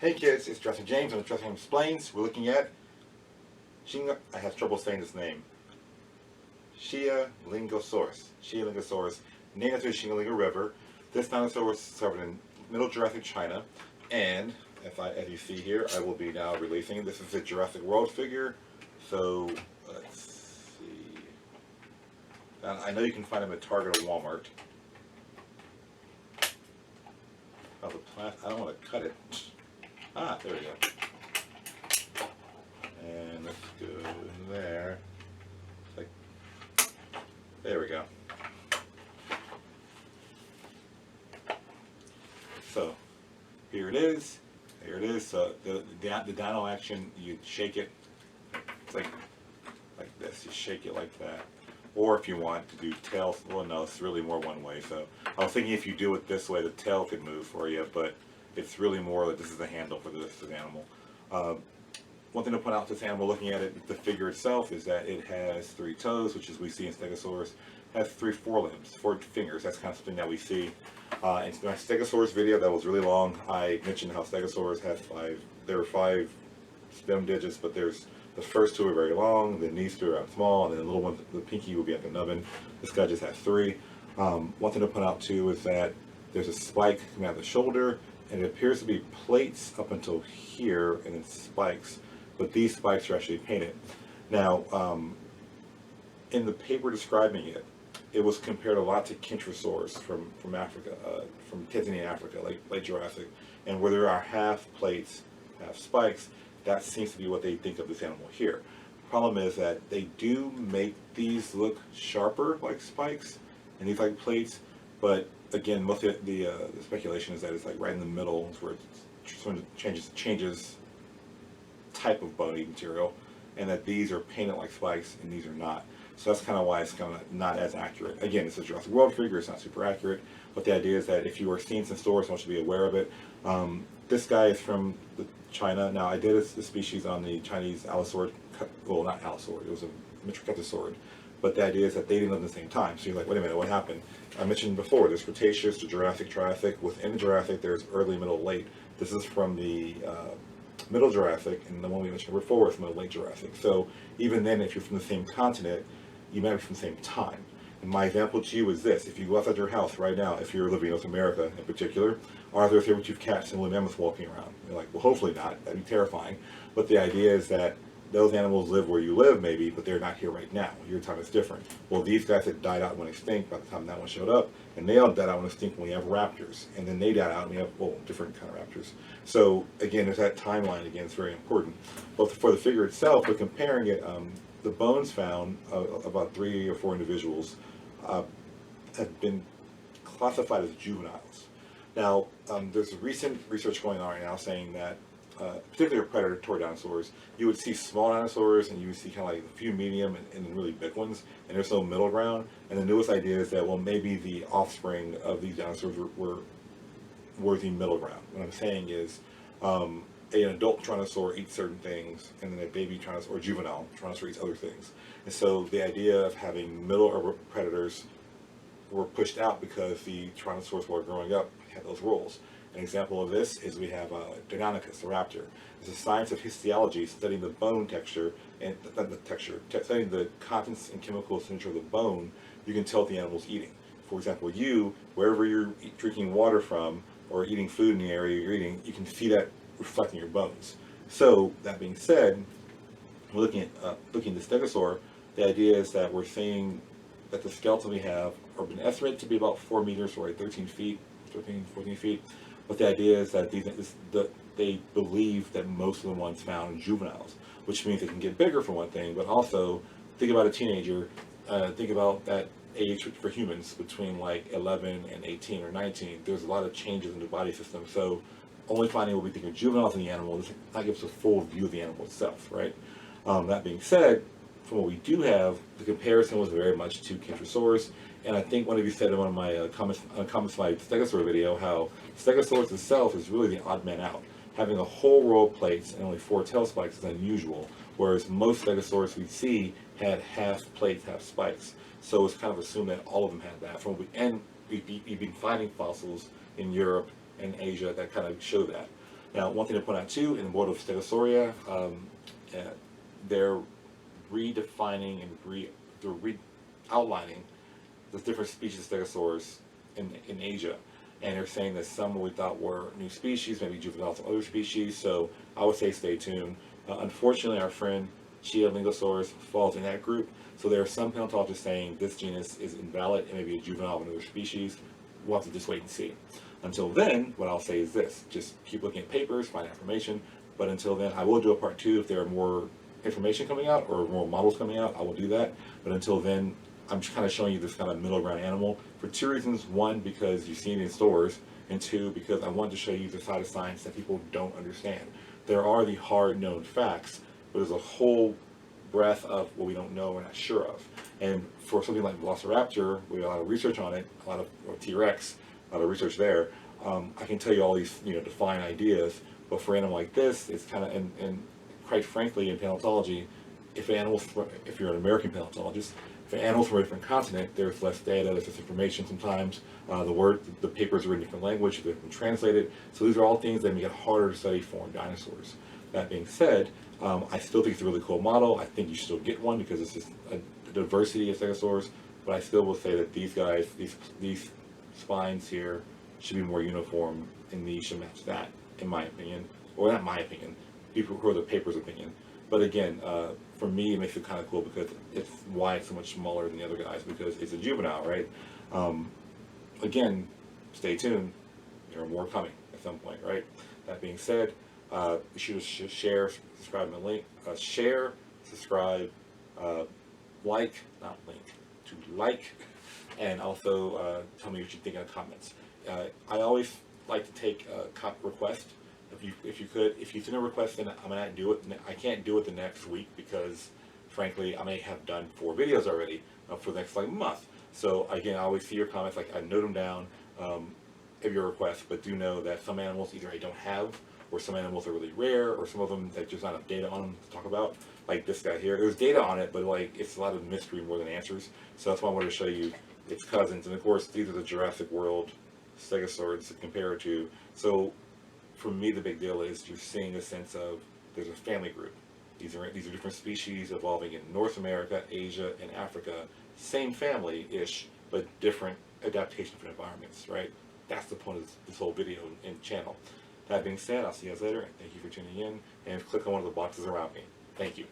Hey kids, it's Jurassic James on Jurassic James Explains. We're looking at I have trouble saying this name. Chialingosaurus, named after the Chialingo River. This dinosaur was discovered in Middle Jurassic China, and as you see here, I will be now releasing. This is a Jurassic World figure. So let's see. I know you can find them at Target or Walmart. Oh, I don't want to cut it. Ah, there we go. And let's go in there. Like, there we go. So here it is. Here it is. So the dino action, you shake it. It's like this. You shake it like that. Or if you want to do tail, well, no, it's really more one way. So I was thinking if you do it this way, the tail could move for you, but it's really more that this is the handle for this animal. One thing to point out, this animal, looking at it, the figure itself, is that it has 3 toes, which is we see in Stegosaurus, has 3 forelimbs, 4 fingers. That's kind of something that we see. In my Stegosaurus video that was really long, I mentioned how Stegosaurus has 5, there are 5 stem digits, but there's the first 2 are very long, then these 2 are small, and then the little one, the pinky, will be at the nubbin. This guy just has 3. One thing to point out too is that there's a spike coming out of the shoulder, and it appears to be plates up until here, and then spikes, but these spikes are actually painted. Now, in the paper describing it, it was compared a lot to Chialingosaurus from Africa, from Tanzania, Africa, like Jurassic, and where there are half plates, half spikes, that seems to be what they think of this animal here. The problem is that they do make these look sharper like spikes, and these like plates, but again, most of the speculation is that it's like right in the middle, where it sort of changes type of bony material, and that these are painted like spikes and these are not. So that's kind of why it's kind of not as accurate. Again, it's a Jurassic World figure, it's not super accurate, but the idea is that if you are seeing some stores, I want you to be aware of it. This guy is from China. Now, I did the species on the Chinese Allosaur, well, not Allosaur, it was a Metrocanthosaurus. But the idea is that they didn't live at the same time. So you're like, wait a minute, what happened? I mentioned before, there's Cretaceous to Jurassic, Triassic. Within the Jurassic, there's early, middle, late. This is from the Middle Jurassic, and the one we mentioned before is Middle, late Jurassic. So even then, if you're from the same continent, you might be from the same time. And my example to you is this: if you go outside your house right now, if you're living in North America in particular, are there saber-toothed cats and woolly mammoths walking around? You're like, well, hopefully not. That'd be terrifying. But the idea is that those animals live where you live, maybe, but they're not here right now. Your time is different. Well, these guys had died out when extinct by the time that one showed up, and they all died out when extinct when we have raptors, and then they died out and we have, well, different kind of raptors. So again, there's that timeline again. It's very important. But for the figure itself, we're comparing it. The bones found, about 3 or 4 individuals, have been classified as juveniles. Now, there's recent research going on right now saying that particularly predatory dinosaurs, you would see small dinosaurs and you would see kind of like a few medium and then really big ones, and there's no middle ground. And the newest idea is that, well, maybe the offspring of these dinosaurs were the middle ground. What I'm saying is an adult Tyrannosaur eats certain things, and then a baby Tyrannosaur or juvenile Tyrannosaur eats other things. And so the idea of having middle predators were pushed out because the Tyrannosaurs, while growing up, had those roles. An example of this is we have Deinonychus, the raptor. It's a science of histology, studying the bone texture, and studying the contents and chemical signature of the bone. You can tell what the animal's eating. For example, wherever you're drinking water from or eating food in the area you're eating, you can see that reflecting your bones. So that being said, we're looking at the Stegosaur. The idea is that we're seeing that the skeleton we have are been estimated to be about 4 meters, or 13 feet, 14 feet. But the idea is that they believe that most of the ones found are juveniles, which means they can get bigger for one thing, but also think about a teenager, think about that age for humans between like 11 and 18 or 19. There's a lot of changes in the body system, so only finding what we think are juveniles in the animal does not give us a full view of the animal itself, right? That being said, from what we do have, the comparison was very much to Chialingosaurus. And I think one of you said in one of my comments to my Stegosaur video how Stegosaurus itself is really the odd man out. Having a whole row of plates and only 4 tail spikes is unusual, whereas most Stegosaurus we see had half plates, half spikes. So it's kind of assumed that all of them had that. And we've been finding fossils in Europe and Asia that kind of show that. Now, one thing to point out too, in the world of Stegosauria, they're redefining and outlining the different species of Stegosaurs in Asia. And they're saying that some we thought were new species, maybe juveniles of other species, so I would say stay tuned. Unfortunately, our friend Chialingosaurus falls in that group, so there are some paleontologists saying this genus is invalid and maybe a juvenile of another species. We'll have to just wait and see. Until then, what I'll say is this: just keep looking at papers, find information, but until then, I will do a part 2 if there are more information coming out or more models coming out. I will do that, but until then, I'm just kind of showing you this kind of middle ground animal for 2 reasons. 1, because you've seen it in stores, and 2, because I wanted to show you the side of science that people don't understand. There are the hard known facts, but there's a whole breadth of what we don't know, we're not sure of. And for something like Velociraptor, we have a lot of research on it, a lot of T-Rex, a lot of research there. I can tell you all these, defined ideas, but for an animal like this, it's kind of, and quite frankly, in paleontology, if you're an American paleontologist, if an animal's from a different continent, there's less data, there's less information sometimes. The papers are in different language, they've been translated. So these are all things that make it harder to study foreign dinosaurs. That being said, I still think it's a really cool model. I think you should still get one because it's just a diversity of stegosaurs. But I still will say that these guys, these spines here, should be more uniform, and these should match that, in my opinion. Or not my opinion, people who are the paper's opinion. But again, for me, it makes it kind of cool because it's why it's so much smaller than the other guys, because it's a juvenile, right? Again, stay tuned. There are more coming at some point, right? That being said, you should share, subscribe, and link. Share, subscribe, like, not link, to like, and also tell me what you think in the comments. I always like to take requests. If you send a request, then I might do it. I can't do it the next week because, frankly, I may have done 4 videos already for the next month. So again, I always see your comments. I note them down of your requests, but do know that some animals either I don't have, or some animals are really rare, or some of them that there's not enough data on them to talk about. Like this guy here, there's data on it, but it's a lot of mystery more than answers. So that's why I wanted to show you its cousins, and of course these are the Jurassic World Stegosaurs to compare it to. So for me, the big deal is you're seeing a sense of there's a family group. These are different species evolving in North America, Asia, and Africa. Same family-ish, but different adaptation for environments, right? That's the point of this whole video and channel. That being said, I'll see you guys later, and thank you for tuning in, and click on one of the boxes around me. Thank you.